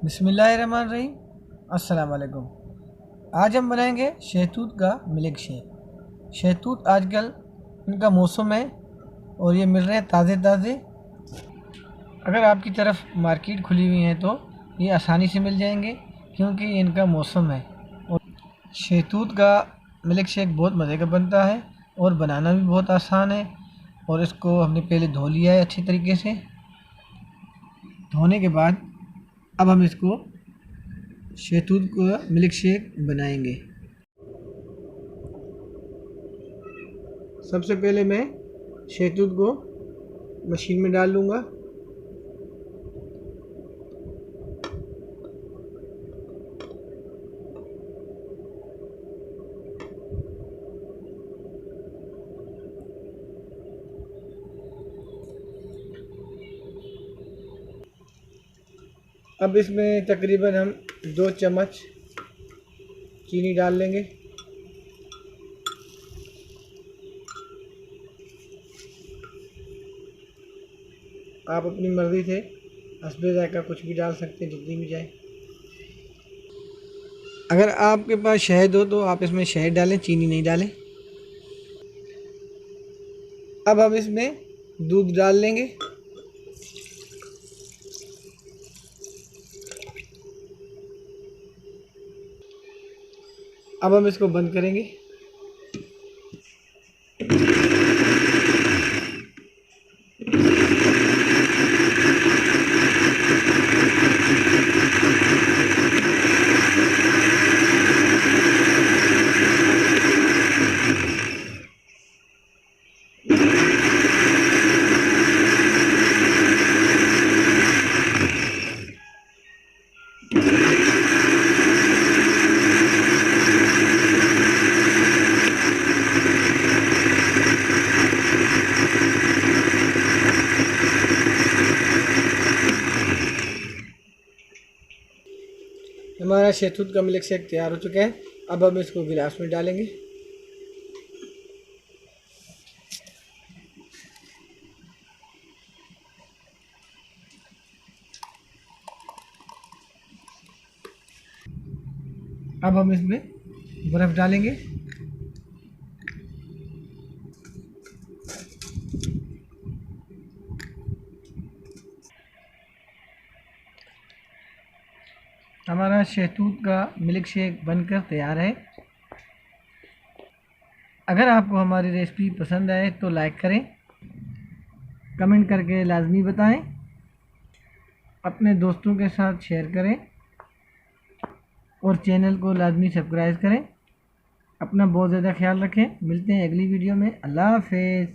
बिस्मिल्लाहिर्रहमानिर्रहीम। अस्सलाम वालेकुम। आज हम बनाएंगे शहतूत का मिल्क शेक। शहतूत आजकल इनका मौसम है और ये मिल रहे हैं ताज़े ताज़े। अगर आपकी तरफ मार्केट खुली हुई है तो ये आसानी से मिल जाएंगे क्योंकि इनका मौसम है। और शहतूत का मिल्क शेक बहुत मज़े का बनता है और बनाना भी बहुत आसान है। और इसको हमने पहले धो लिया है अच्छी तरीके से। धोने के बाद अब हम इसको शहतूत का मिल्क शेक बनाएंगे। सबसे पहले मैं शहतूत को मशीन में डाल लूँगा। अब इसमें तकरीबन हम 2 चम्मच चीनी डाल लेंगे। आप अपनी मर्ज़ी से हस्बे ज़ायक़ा कुछ भी डाल सकते हैं, जितनी भी जाए। अगर आपके पास शहद हो तो आप इसमें शहद डालें, चीनी नहीं डालें। अब हम इसमें दूध डाल लेंगे। अब हम इसको बंद करेंगे। हमारा शहतूत का मिल्क शेक तैयार हो चुका है। अब हम इसको गिलास में डालेंगे। अब हम इसमें बर्फ़ डालेंगे। हमारा शहतूत का मिल्क शेक बनकर तैयार है। अगर आपको हमारी रेसिपी पसंद आए तो लाइक करें, कमेंट करके लाजमी बताएं, अपने दोस्तों के साथ शेयर करें और चैनल को लाजमी सब्सक्राइब करें। अपना बहुत ज़्यादा ख्याल रखें। मिलते हैं अगली वीडियो में। अल्लाह हाफ़िज़।